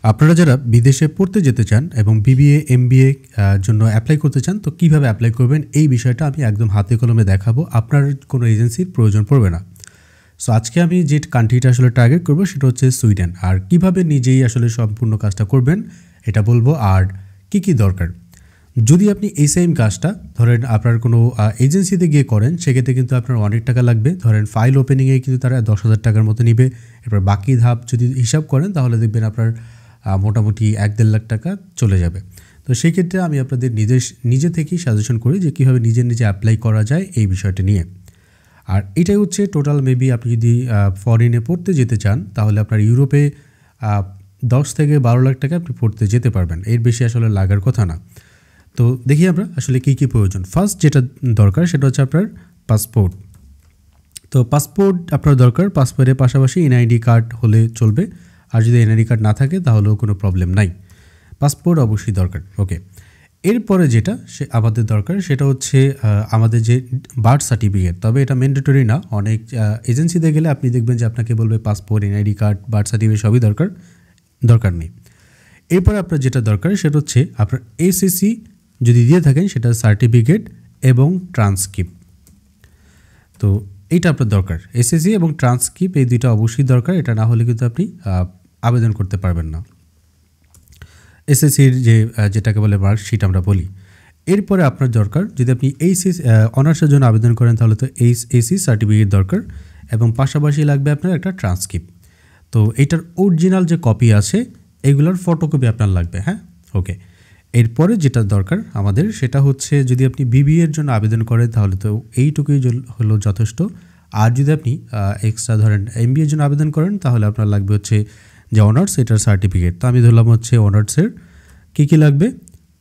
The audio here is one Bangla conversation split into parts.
আপনারা যারা বিদেশে পড়তে যেতে চান এবং বিবিএ এমবিএ জন্য অ্যাপ্লাই করতে চান, তো কীভাবে অ্যাপ্লাই করবেন এই বিষয়টা আমি একদম হাতে কলমে দেখাবো। আপনার কোনো এজেন্সির প্রয়োজন পড়বে না। সো আজকে আমি যে কান্ট্রিটা আসলে টার্গেট করবো সেটা হচ্ছে সুইডেন। আর কিভাবে নিজেই আসলে সম্পূর্ণ কাজটা করবেন এটা বলবো, আর কি কি দরকার। যদি আপনি এই সেম কাজটা ধরেন আপনার কোনো এজেন্সিতে গিয়ে করেন, সেক্ষেত্রে কিন্তু আপনার অনেক টাকা লাগবে। ধরেন ফাইল ওপেনিংয়ে কিন্তু তারা 10,000 টাকার মতো নিবে। এরপর বাকি ধাপ যদি হিসাব করেন তাহলে দেখবেন আপনার মোটামুটি 1-1.5 লাখ টাকা চলে যাবে। তো সেই ক্ষেত্রে আমি আপনাদের নিজে থেকেই সাজেশন করি যে কীভাবে নিজে অ্যাপ্লাই করা যায় এই বিষয়টা নিয়ে। আর এটাই হচ্ছে টোটাল মেবি আপনি যদি ফরেনে পড়তে যেতে চান তাহলে আপনার ইউরোপে 10 থেকে 12 লাখ টাকা আপনি পড়তে যেতে পারবেন, এর বেশি আসলে লাগার কথা না। তো দেখি আমরা আসলে কী কী প্রয়োজন। ফার্স্ট যেটা দরকার সেটা হচ্ছে আপনার পাসপোর্ট। তো পাসপোর্ট আপনার দরকার। পাসপোর্টের পাশাপাশি এনআইডি কার্ড হলে চলবে, আর যদি এনআইডি কার্ড না থাকে তাহলেও কোনো প্রবলেম নাই। পাসপোর্ট অবশ্যই দরকার। ওকে, এরপরে যেটা আমাদের দরকার সেটা হচ্ছে আমাদের যে বার্থ সার্টিফিকেট। তবে এটা ম্যান্ডেটরি না। অনেক এজেন্সিতে গেলে আপনি দেখবেন যে আপনাকে বলবে passport, NID card, birth certificate সবই দরকার নেই। এরপরে আপনার যেটা দরকার সেটা হচ্ছে আপনার এসএসসি যদি দিয়ে থাকেন সেটা সার্টিফিকেট এবং ট্রান্সক্রিপ্ট। তো এইটা আপনার দরকার, এসএসসি এবং ট্রান্সক্রিপ্ট, এই দুইটা অবশ্যই দরকার। এটা না হলে কিন্তু আপনি আবেদন করতে পারবেন না। এসএসসির যেটাকে বলে মার্কশিট আমরা বলি। এরপরে আপনার দরকার, যদি আপনি অনার্সের জন্য আবেদন করেন তাহলে তো এইচএসসি সার্টিফিকেট দরকার, এবং পাশাপাশি লাগবে আপনার একটা ট্রান্সক্রিপ্ট। তো এইটার অরিজিনাল যে কপি আছে এগুলোর ফটোকপি আপনার লাগবে। হ্যাঁ, ওকে। এরপরে যেটা দরকার আমাদের সেটা হচ্ছে যদি আপনি বিবিএর জন্য আবেদন করেন তাহলে তো এইটুকুই হলো যথেষ্ট। আর যদি আপনি এক্সট্রা ধরেন এমবিএর জন্য আবেদন করেন তাহলে আপনার লাগবে হচ্ছে যে অনার্স, এটার সার্টিফিকেট। তো আমি ধরলাম হচ্ছে অনার্সের কী লাগবে,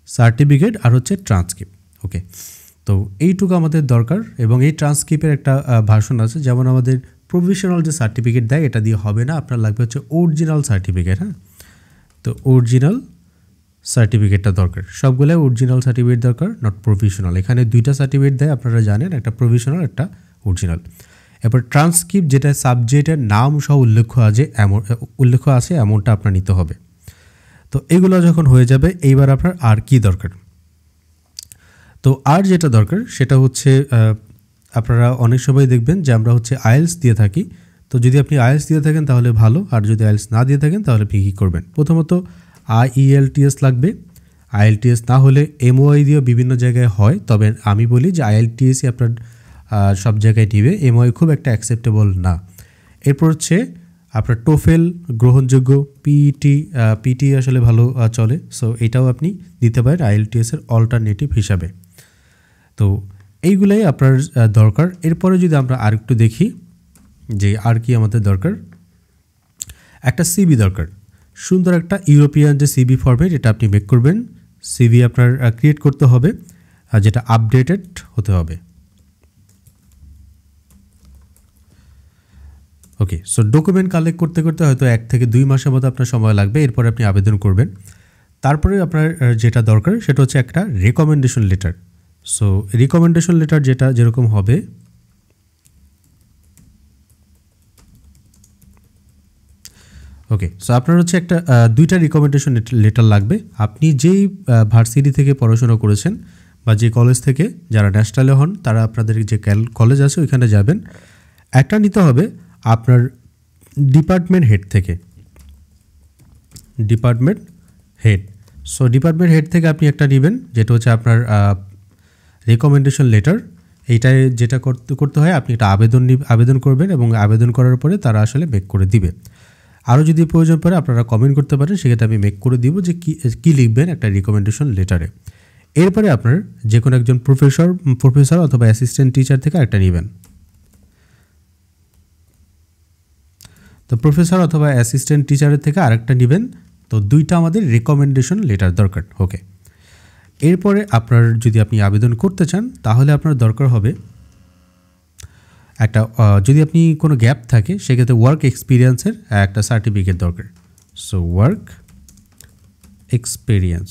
সার্টিফিকেট আর হচ্ছে ট্রান্সক্রিপ্ট। ওকে, তো এইটুকু আমাদের দরকার। এবং এই ট্রান্সক্রিপ্টের একটা ভার্সন আছে, যেমন আমাদের প্রফেশনাল যে সার্টিফিকেট দেয় এটা দিয়ে হবে না, আপনার লাগবে হচ্ছে অরিজিনাল সার্টিফিকেট। হ্যাঁ, তো অরিজিনাল সার্টিফিকেটটা দরকার। সবগুলো অরিজিনাল সার্টিফিকেট দরকার, নট প্রফেশনাল। এখানে দুইটা সার্টিফিকেট দেয় আপনারা জানেন, একটা প্রফেশনাল একটা অরিজিনাল। এরপর ট্রান্সক্রিপ্ট যেটা সাবজেক্টের নাম সহ উল্লেখ আছে এমনটা আপনার নিতে হবে। তো এগুলো যখন হয়ে যাবে এইবার আপনার আর কি দরকার। তো আর যেটা দরকার সেটা হচ্ছে আপনারা অনেক সময় দেখবেন যে আমরা হচ্ছে আইএলস দিয়ে থাকি। তো যদি আপনি আইএলস দিয়ে থাকেন তাহলে ভালো, আর যদি আইএলস না দিয়ে থাকেন তাহলে আপনি কী করবেন। প্রথমত আইএলটিএস লাগবে। আইএলটিএস না হলে এমওআই দিয়েও বিভিন্ন জায়গায় হয়, তবে আমি বলি যে আইএলটিএসই আপনার সব জায়গায় নিবে, এমওআই খুব একটা অ্যাকসেপ্টেবল না। এরপর হচ্ছে আপনার টোফেল গ্রহণযোগ্য, পিটি আসলে ভালো চলে, সো এটাও আপনি দিতে পারেন আইএলটিএসের অল্টারনেটিভ হিসাবে। তো এইগুলাই আপনার দরকার। এরপরে যদি আমরা আরেকটু দেখি যে আর কি আমাদের দরকার, একটা সিভি দরকার। সুন্দর একটা ইউরোপিয়ান যে সিভি ফরম্যাট এটা আপনি মেক করবেন। সিভি আপনার ক্রিয়েট করতে হবে, আর যেটা আপডেটেড হতে হবে। ওকে, সো ডকুমেন্ট কালেক্ট করতে করতে হয়তো 1 থেকে 2 মাসের মতো আপনার সময় লাগবে। এরপরে আপনি আবেদন করবেন। তারপরে আপনার যেটা দরকার সেটা হচ্ছে একটা recommendation letter. So recommendation letter যেরকম হবে, ওকে, সো আপনার হচ্ছে একটা 2টা রিকমেন্ডেশন লেটার লাগবে। আপনি যেই ভার্সিটি থেকে পড়াশোনা করেছেন বা যে কলেজ থেকে যারা ন্যাশনালে হন তারা আপনাদের যে কলেজ আছে ওইখানে যাবেন। একটা নিতে হবে আপনার ডিপার্টমেন্ট হেড থেকে, department head. So department head থেকে আপনি একটা নেবেন যেটা হচ্ছে আপনার রেকমেন্ডেশন লেটার। এইটায় যেটা করতে হয় আপনি একটা আবেদন করবেন, এবং আবেদন করার পরে তারা আসলে মেক করে দিবে। আরও যদি প্রয়োজন পড়ে আপনারা কমেন্ট করতে পারেন, সেক্ষেত্রে আমি মেক করে দিব যে কী লিখবেন একটা রিকমেন্ডেশন লেটারে। এরপরে আপনার যে কোনো একজন প্রফেসর অথবা অ্যাসিস্ট্যান্ট টিচার থেকে একটা নেবেন। তো প্রফেসর অথবা অ্যাসিস্ট্যান্ট টিচারের থেকে আরেকটা নেবেন। তো 2টা আমাদের রিকমেন্ডেশন লেটার দরকার। ওকে, এরপরে আপনার যদি আপনি আবেদন করতে চান তাহলে আপনার দরকার হবে একটা, যদি আপনি কোনো গ্যাপ থাকে সেক্ষেত্রে ওয়ার্ক এক্সপিরিয়েন্সের একটা সার্টিফিকেট দরকার। So work experience.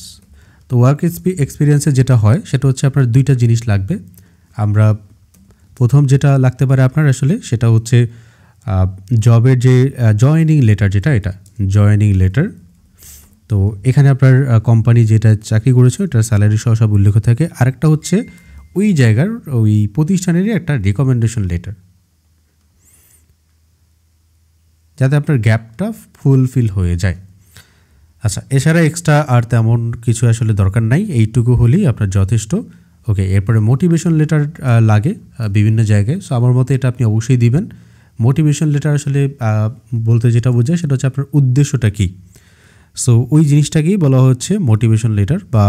তো ওয়ার্ক এক্সপিরিয়েন্সে যেটা হয় সেটা হচ্ছে আপনার 2টা জিনিস লাগবে। আমরা প্রথম যেটা লাগতে পারে আপনার আসলে সেটা হচ্ছে জবের যে জয়েনিং লেটার, এটা জয়েনিং লেটার। তো এখানে আপনার কোম্পানি যেটা চাকরি করেছে ওটার স্যালারি সহ সব উল্লেখ থাকে। আরেকটা হচ্ছে ওই জায়গার ওই প্রতিষ্ঠানেরই একটা রিকমেন্ডেশন লেটার, যাতে আপনার গ্যাপটা ফুলফিল হয়ে যায়। আচ্ছা, এছাড়া এক্সট্রা আর তেমন কিছু আসলে দরকার নাই, এইটুকু হলেই আপনার যথেষ্ট। ওকে, এরপরে মোটিভেশন লেটার লাগে বিভিন্ন জায়গায়। সো আমার মতে এটা আপনি অবশ্যই দিবেন। মোটিভেশন লেটার আসলে বলতে যেটা বোঝায় সেটা হচ্ছে আপনার উদ্দেশ্যটা কী। সো ওই জিনিসটাকেই বলা হচ্ছে মোটিভেশন লেটার বা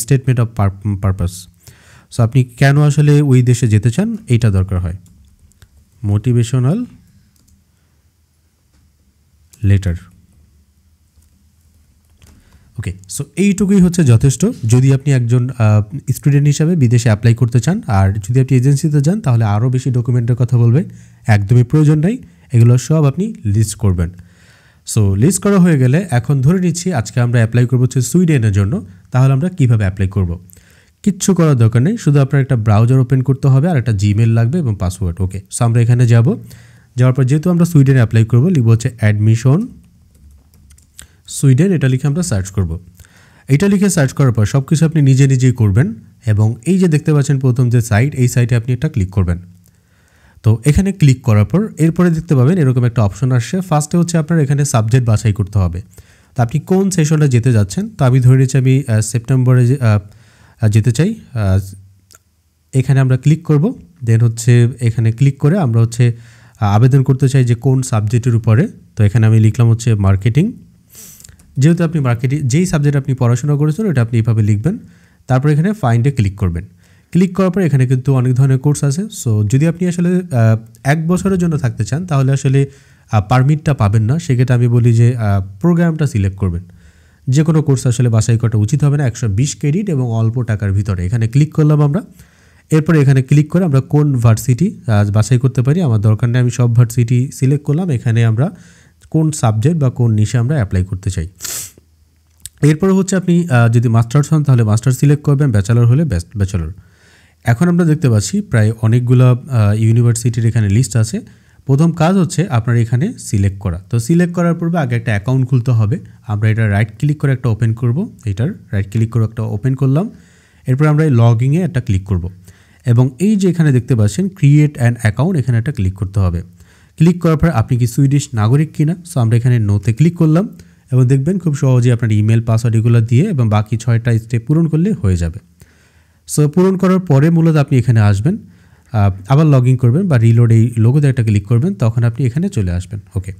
স্টেটমেন্ট অফ পারপাস। সো আপনি কেন আসলে ওই দেশে যেতে চান এইটা দরকার হয়, মোটিভেশনাল লেটার। ওকে, সো এইটুকুই হচ্ছে যথেষ্ট যদি আপনি একজন স্টুডেন্ট হিসাবে বিদেশে অ্যাপ্লাই করতে চান। আর যদি আপনি এজেন্সিতে যান তাহলে আরও বেশি ডকুমেন্টের কথা বলবে, একদমই প্রয়োজন নাই, এগুলো সব আপনি লিস্ট করবেন। সো লিস্ট করা হয়ে গেলে এখন ধরে নিচ্ছি আজকে আমরা অ্যাপ্লাই করবো হচ্ছে সুইডেনের জন্য। তাহলে আমরা কীভাবে অ্যাপ্লাই করব? কিচ্ছু করার দরকার নেই, শুধু আপনার একটা ব্রাউজার ওপেন করতে হবে আর একটা জিমেল লাগবে এবং পাসওয়ার্ড। ওকে, সো আমরা এখানে যাব, যাওয়ার পর যেহেতু আমরা সুইডেনে অ্যাপ্লাই করবো, লিখব হচ্ছে অ্যাডমিশন সুইডেন, এটা লিখে আমরা সার্চ করব। এটা লিখে সার্চ করার পর সব কিছু আপনি নিজে নিজেই করবেন এবং এই যে দেখতে পাচ্ছেন প্রথম যে সাইট, এই সাইটে আপনি একটা ক্লিক করবেন। তো এখানে ক্লিক করার পর এরপরে দেখতে পাবেন এরকম একটা অপশন আসছে। ফার্স্টে হচ্ছে আপনার এখানে সাবজেক্ট বাছাই করতে হবে। তো আপনি কোন সেশনে যেতে যাচ্ছেন, তো আমি ধরে নিচ্ছি আমি সেপ্টেম্বরে যেতে চাই। এখানে আমরা ক্লিক করব, দেন হচ্ছে এখানে ক্লিক করে আমরা হচ্ছে আবেদন করতে চাই যে কোন সাবজেক্টের উপরে। তো এখানে আমি লিখলাম হচ্ছে মার্কেটিং। যেহেতু আপনি মার্কেটিং যেই সাবজেক্ট আপনি পড়াশোনা করেছেন ওটা আপনি এইভাবে লিখবেন। তারপর এখানে ফাইন্ডে ক্লিক করবেন। ক্লিক করার পর এখানে কিন্তু অনেক ধরনের কোর্স আছে। সো যদি আপনি আসলে 1 বছরের জন্য থাকতে চান তাহলে আসলে পারমিটটা পাবেন না, সেক্ষেত্রে আমি বলি যে প্রোগ্রামটা সিলেক্ট করবেন। যে কোনো কোর্স আসলে বাছাই করাটা উচিত হবে না, 120 ক্রেডিট এবং অল্প টাকার ভিতরে। এখানে ক্লিক করলাম আমরা। এরপরে এখানে ক্লিক করে আমরা কোন ভার্সিটি বাছাই করতে পারি, আমার দরকার নেই, আমি সব ভার্সিটি সিলেক্ট করলাম। এখানে আমরা কোন সাবজেক্ট বা কোন নিশে আমরা অ্যাপ্লাই করতে চাই। এরপরে হচ্ছে আপনি যদি মাস্টার্স হন তাহলে মাস্টার সিলেক্ট করবেন, ব্যাচেলর হলে ব্যাচেলর। এখন আমরা দেখতে পাচ্ছি প্রায় অনেকগুলো ইউনিভার্সিটির এখানে লিস্ট আছে। প্রথম কাজ হচ্ছে আপনার এখানে সিলেক্ট করা। তো সিলেক্ট করার পূর্বে আগে একটা অ্যাকাউন্ট খুলতে হবে। আমরা এটা রাইট ক্লিক করে একটা ওপেন করব, এটার রাইট ক্লিক করে একটা ওপেন করলাম। এরপর আমরা এই লগইনে একটা ক্লিক করব এবং এই যে এখানে দেখতে পাচ্ছেন ক্রিয়েট অ্যান অ্যাকাউন্ট, এখানে একটা ক্লিক করতে হবে। ক্লিক করার পর আপনি কি সুইডিশ নাগরিক কিনা, সো আমরা এখানে নোতে ক্লিক করলাম এবং দেখবেন খুব সহজেই আপনার ইমেল পাসওয়ার্ড এগুলো দিয়ে এবং বাকি 6টা স্টেপ পূরণ করলে হয়ে যাবে। সো পূরণ করার পরে মূলত আপনি এখানে আসবেন, আবার লগ ইন করবেন বা রিলোড এই লোগোতে একটা ক্লিক করবেন, তখন আপনি এখানে চলে আসবেন। ওকে,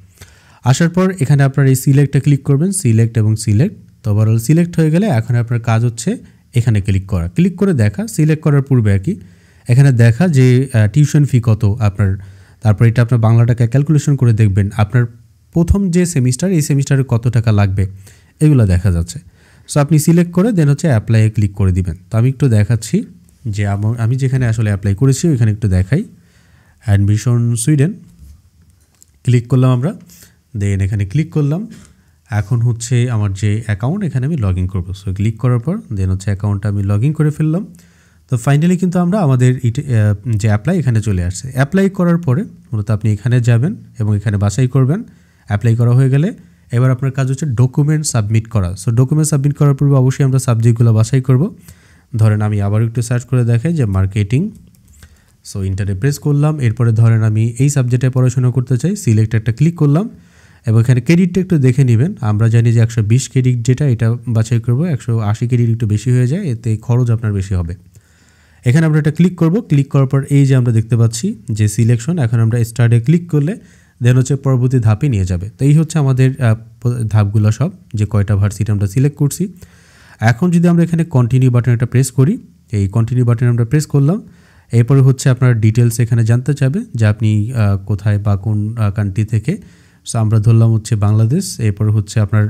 আসার পর এখানে আপনার এই সিলেক্টে ক্লিক করবেন, সিলেক্ট এবং সিলেক্ট। তো ওভারঅল সিলেক্ট হয়ে গেলে এখন আপনার কাজ হচ্ছে এখানে ক্লিক করা, ক্লিক করে দেখা, সিলেক্ট করার পূর্বে আর কি এখানে দেখা যে টিউশন ফি কত আপনার। তারপর এটা আপনার বাংলা টাকা ক্যালকুলেশন করে দেখবেন আপনার প্রথম যে সেমিস্টার, এই সেমিস্টারে কত টাকা লাগবে এগুলো দেখা যাচ্ছে। সো আপনি সিলেক্ট করে দেন হচ্ছে অ্যাপ্লাইয়ে ক্লিক করে দিবেন। তো আমি একটু দেখাচ্ছি যে আমি যেখানে আসলে অ্যাপ্লাই করেছি ওইখানে একটু দেখাই। অ্যাডমিশন সুইডেন ক্লিক করলাম আমরা, দেন এখানে ক্লিক করলাম। এখন হচ্ছে আমার যে অ্যাকাউন্ট এখানে আমি লগ ইন করবো। সো ক্লিক করার পর দেন হচ্ছে অ্যাকাউন্টটা আমি লগ ইন করে ফেললাম। তো ফাইনালি কিন্তু আমরা আমাদের যে অ্যাপ্লাই এখানে চলে আসছে। অ্যাপ্লাই করার পরে মূলত আপনি এখানে যাবেন এবং এখানে বাছাই করবেন। অ্যাপ্লাই করা হয়ে গেলে এবার আপনার কাজ হচ্ছে ডকুমেন্ট সাবমিট করা। সো ডকুমেন্ট সাবমিট করার পূর্বে অবশ্যই আমরা সাবজেক্টগুলো বাছাই করব। ধরেন আমি আবার একটু সার্চ করে দেখাই যে মার্কেটিং। সো ইন্টারে প্রেস করলাম। এরপরে ধরেন আমি এই সাবজেক্টে পড়াশোনা করতে চাই, সিলেক্ট একটা ক্লিক করলাম এবং এখানে ক্রেডিটটা একটু দেখে নেবেন। আমরা জানি যে 120 ক্রেডিট যেটা, এটা বাছাই করব। 180 ক্রেডিট একটু বেশি হয়ে যায়, এতে খরচ আপনার বেশি হবে। এখানে আমরা এটা ক্লিক করব। ক্লিক করার পর এই যে আমরা দেখতে পাচ্ছি যে সিলেকশন, এখন আমরা স্টার্টে ক্লিক করলে দেন হচ্ছে পরবর্তী ধাপে নিয়ে যাবে। তো এই হচ্ছে আমাদের ধাপগুলো সব, যে কয়টা ভার্সিটি আমরা সিলেক্ট করছি। এখন যদি আমরা এখানে কন্টিনিউ বাটন একটা প্রেস করি, এই কন্টিনিউ বাটন আমরা প্রেস করলাম। এরপরে হচ্ছে আপনার ডিটেলস এখানে জানতে চাবে যে আপনি কোথায় বা কোন কান্ট্রি থেকে। সো আমরা ধরলাম হচ্ছে বাংলাদেশ। এরপরে হচ্ছে আপনার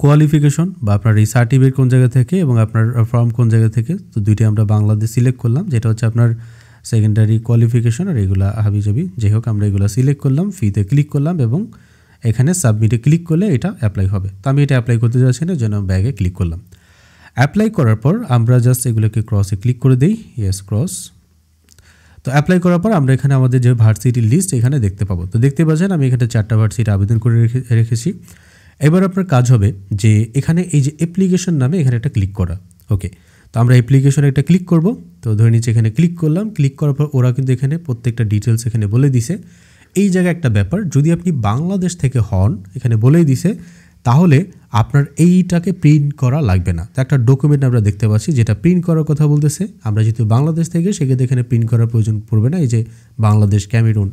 কোয়ালিফিকেশন বা আপনার এই সার্টিফিকেট কোন জায়গা থেকে এবং আপনার ফর্ম কোন জায়গা থেকে। তো দুইটি আমরা বাংলাদেশ সিলেক্ট করলাম, যেটা হচ্ছে আপনার সেকেন্ডারি কোয়ালিফিকেশন, আর এগুলা হাবিজাবি যাই হোক আমরা এগুলো সিলেক্ট করলাম, ফিতে ক্লিক করলাম এবং এখানে সাবমিটে ক্লিক করলে এটা অ্যাপ্লাই হবে। তো আমি এটা অ্যাপ্লাই করতে যাচ্ছি না, জন্য ব্যাগে ক্লিক করলাম। অ্যাপ্লাই করার পর আমরা জাস্ট এগুলোকে ক্রসে ক্লিক করে দিই, ইয়েস ক্রস। তো অ্যাপ্লাই করার পর আমরা এখানে আমাদের যে ভার্সিটির লিস্ট এখানে দেখতে পাবো। তো দেখতে পাচ্ছেন আমি এখানে 4টা ভার্সিটি আবেদন করে রেখেছি। এবার আপনার কাজ হবে যে এখানে এই যে অ্যাপ্লিকেশন নামে এখানে একটা ক্লিক করা। ওকে, তো আমরা অ্যাপ্লিকেশনে একটা ক্লিক করব। তো ধরে নিচ্ছি এখানে ক্লিক করলাম, ক্লিক করার পর ওরা কিন্তু এখানে প্রত্যেকটা ডিটেলস এখানে বলে দিছে। এই জায়গায় একটা ব্যাপার, যদি আপনি বাংলাদেশ থেকে হন এখানে বলেই দিছে, তাহলে আপনার এইটাকে প্রিন্ট করা লাগবে না। তো একটা ডকুমেন্ট আমরা দেখতে পাচ্ছি যেটা প্রিন্ট করার কথা বলতেছে। আমরা যেহেতু বাংলাদেশ থেকে, সেক্ষেত্রে এখানে প্রিন্ট করার প্রয়োজন পড়বে না। এই যে বাংলাদেশ, ক্যামেরুন,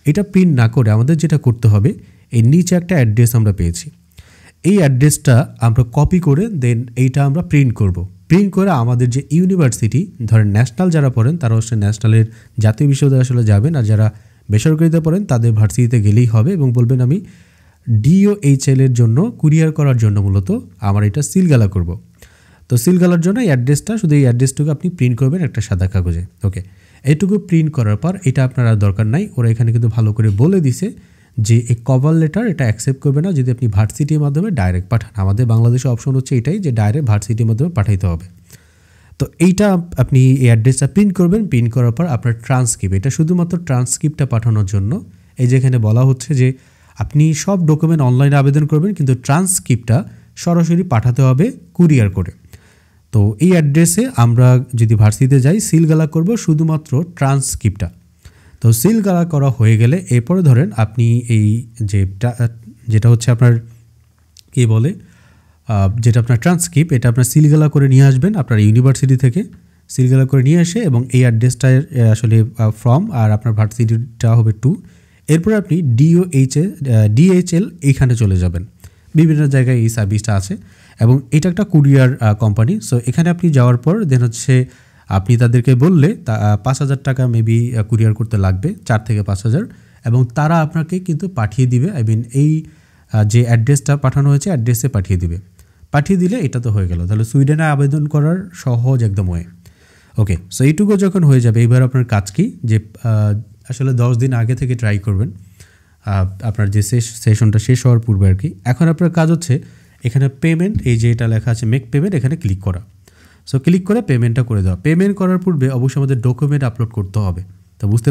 এটা প্রিন্ট না করে আমাদের যেটা করতে হবে, এই নিচে একটা অ্যাড্রেস আমরা পেয়েছি, এই অ্যাড্রেসটা আমরা কপি করে দেন এইটা আমরা প্রিন্ট করব। প্রিন্ট করে আমাদের যে ইউনিভার্সিটি, ধরেন ন্যাশনাল যারা পড়েন তারা হচ্ছে ন্যাশনালের জাতীয় বিশ্ববিদ্যালয়ে আসলে যাবেন, আর যারা বেসরকারিতে পড়েন তাদের ভার্সিটিতে গেলেই হবে এবং বলবেন আমি DOHL এর জন্য কুরিয়ার করার জন্য মূলত আমার এটা সিলগালা করব। তো সিলগালার জন্য এই অ্যাড্রেসটা, শুধু এই অ্যাড্রেসটুকু আপনি প্রিন্ট করবেন একটা সাদা কাগজে। ওকে, এইটুকু প্রিন্ট করার পর এটা আপনার আর দরকার নাই। ওরা এখানে কিন্তু ভালো করে বলে দিছে যে এই কভার লেটার এটা অ্যাকসেপ্ট করবে না যদি আপনি ভার্সিটির মাধ্যমে ডাইরেক্ট পাঠান। আমাদের বাংলাদেশে অপশন হচ্ছে এটাই যে ডাইরেক্ট ভার্সিটির মাধ্যমে পাঠাইতে হবে। তো এইটা আপনি এই অ্যাড্রেসটা প্রিন্ট করবেন। প্রিন্ট করার পর আপনার ট্রান্সক্রিপ্ট, এটা শুধুমাত্র ট্রান্সক্রিপ্টটা পাঠানোর জন্য। এই যে এখানে বলা হচ্ছে যে আপনি সব ডকুমেন্ট অনলাইনে আবেদন করবেন, কিন্তু ট্রান্সক্রিপ্টটা সরাসরি পাঠাতে হবে কুরিয়ার করে। তো এই অ্যাড্রেসে আমরা যদি ভার্সিটিতে যাই সিলগালা করব শুধুমাত্র ট্রান্সক্রিপ্টটা। তো সিলগালা করা হয়ে গেলে এরপরে ধরেন আপনি এই যেটা হচ্ছে আপনার কী বলে, যেটা আপনার ট্রান্সক্রিপ্ট, এটা আপনার সিলগালা করে নিয়ে আসবেন আপনার ইউনিভার্সিটি থেকে। সিলগালা করে নিয়ে এসে এবং এই অ্যাড্রেসটা আসলে ফ্রম, আর আপনার ভার্সিটিটা হবে 2। এরপরে আপনি DHL এইখানে চলে যাবেন। বিভিন্ন জায়গায় এই সার্ভিসটা আছে এবং এটা একটা কুরিয়ার কোম্পানি। সো এখানে আপনি যাওয়ার পর দেন হচ্ছে আপনি তাদেরকে বললে 5,000 টাকা মেবি কুরিয়ার করতে লাগবে, 4 থেকে 5,000, এবং তারা আপনাকে কিন্তু পাঠিয়ে দিবে। আই মিন এই যে অ্যাড্রেসটা পাঠানো হয়েছে অ্যাড্রেসে পাঠিয়ে দিবে। পাঠিয়ে দিলে এটা তো হয়ে গেল। তাহলে সুইডেনে আবেদন করার সহজ একদম ওয়ে। ওকে, সো এইটুকু যখন হয়ে যাবে, এবার আপনার কাজ কি, যে আসলে 10 দিন আগে থেকে ট্রাই করবেন আপনার যে সেশনটা শেষ হওয়ার পূর্বে আর কি। এখন আপনার কাজ হচ্ছে এখানে পেমেন্ট, এই যে এটা লেখা আছে মেক পেমেন্ট, এখানে ক্লিক করা। সো ক্লিক করে পেমেন্টটা করে দেওয়া। পেমেন্ট করার পূর্বে অবশ্যই আমাদের ডকুমেন্ট আপলোড করতে হবে। তো বুঝতে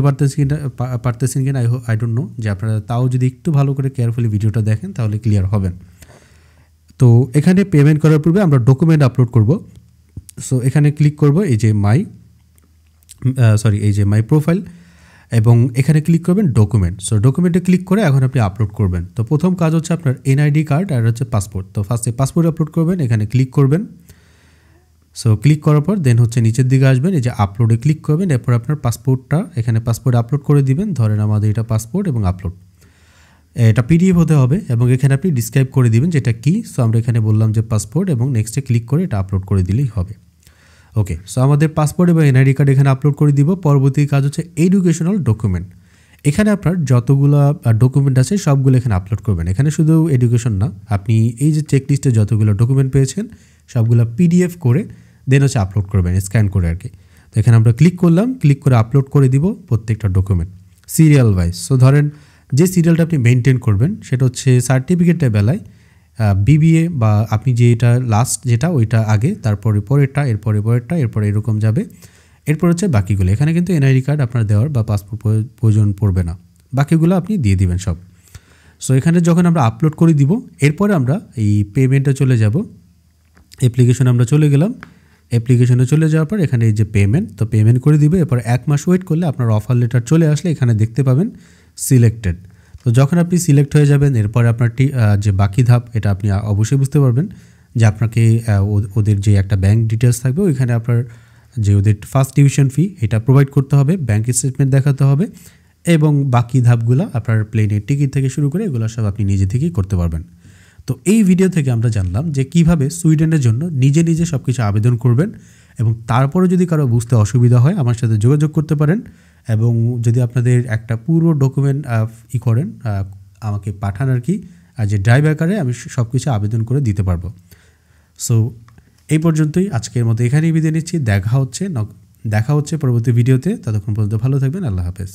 পারতেছেন কিনা আই ডোন্ট নো, যে আপনারা তাও যদি একটু ভালো করে কেয়ারফুলি ভিডিওটা দেখেন তাহলে ক্লিয়ার হবেন। তো এখানে পেমেন্ট করার পূর্বে আমরা ডকুমেন্ট আপলোড করব। সো এখানে ক্লিক করব এই যে মাই প্রোফাইল, এবং এখানে ক্লিক করবেন ডকুমেন্ট। সো ডকুমেন্টে ক্লিক করে এখন আপনি আপলোড করবেন। তো প্রথম কাজ হচ্ছে আপনার NID কার্ড আর হচ্ছে পাসপোর্ট। তো ফার্স্টে পাসপোর্ট আপলোড করবেন, এখানে ক্লিক করবেন। সো ক্লিক করার পর দেন হচ্ছে নিচের দিকে আসবেন, এই যে আপলোডে ক্লিক করবেন। এরপর আপনার পাসপোর্টটা এখানে পাসপোর্ট আপলোড করে দিবেন। ধরেন আমাদের এটা পাসপোর্ট এবং আপলোড, এটা PDF হতে হবে এবং এখানে আপনি ডিসক্রাইব করে দিবেন যেটা কি। সো আমরা এখানে বললাম যে পাসপোর্ট এবং নেক্সটে ক্লিক করে এটা আপলোড করে দিলেই হবে। ওকে, সো আমাদের পাসপোর্ট এবং NID কার্ড এখানে আপলোড করে দিব। পরবর্তী কাজ হচ্ছে এডুকেশনাল ডকুমেন্ট। এখানে আপনার যতগুলো ডকুমেন্ট আছে সবগুলো এখানে আপলোড করবেন। এখানে শুধু এডুকেশন না, আপনি এই যে চেকলিস্টে যতগুলো ডকুমেন্ট পেয়েছেন সবগুলো PDF করে দেন হচ্ছে আপলোড করবেন, স্ক্যান করে আর কি। তো এখানে আমরা ক্লিক করলাম, ক্লিক করে আপলোড করে দিব প্রত্যেকটা ডকুমেন্ট সিরিয়াল ওয়াইজ। সো ধরেন যে সিরিয়ালটা আপনি মেনটেন করবেন সেটা হচ্ছে সার্টিফিকেটের বেলায় BBA বা আপনি যে এটা লাস্ট যেটা ওইটা আগে, তারপরে পরেরটা, এরপরে পরেরটা, এরপরে এরকম যাবে। এরপর হচ্ছে বাকিগুলো। এখানে কিন্তু NID কার্ড আপনার দেওয়ার বা পাসপোর্ট প্রয়োজন পড়বে না, বাকিগুলো আপনি দিয়ে দিবেন সব। সো এখানে যখন আমরা আপলোড করে দিব, এরপরে আমরা এই পেমেন্টে চলে যাব। অ্যাপ্লিকেশনে আমরা চলে গেলাম। অ্যাপ্লিকেশনে চলে যাওয়ার পর এখানে এই যে পেমেন্ট, তো পেমেন্ট করে দিবে। এরপর 1 মাস ওয়েট করলে আপনার অফার লেটার চলে আসলে এখানে দেখতে পাবেন সিলেক্টেড। তো যখন আপনি সিলেক্ট হয়ে যাবেন, এরপর আপনার যে বাকি ধাপ এটা আপনি অবশ্যই বুঝতে পারবেন যে আপনাকে ওদের যে একটা ব্যাঙ্ক ডিটেলস থাকবে, ওইখানে আপনার যে ওদের ফার্স্ট টিউশন ফি এটা প্রোভাইড করতে হবে, ব্যাঙ্ক স্টেটমেন্ট দেখাতে হবে, এবং বাকি ধাপগুলো আপনার প্লেনের টিকিট থেকে শুরু করে এগুলো সব আপনি নিজে থেকেই করতে পারবেন। তো এই ভিডিও থেকে আমরা জানলাম যে কিভাবে সুইডেনের জন্য নিজে নিজে সব কিছু আবেদন করবেন, এবং তারপরে যদি কারো বুঝতে অসুবিধা হয় আমার সাথে যোগাযোগ করতে পারেন, এবং যদি আপনাদের একটা পুরো ডকুমেন্ট করেন আমাকে পাঠান আর কি, আর যে ড্রাইভ আকারে আমি সব কিছু আবেদন করে দিতে পারবো। সো এই পর্যন্তই, আজকের মতো এখানেই বিদায় নিচ্ছি। দেখা হচ্ছে পরবর্তী ভিডিওতে। ততক্ষণ পর্যন্ত ভালো থাকবেন। আল্লাহ হাফেজ।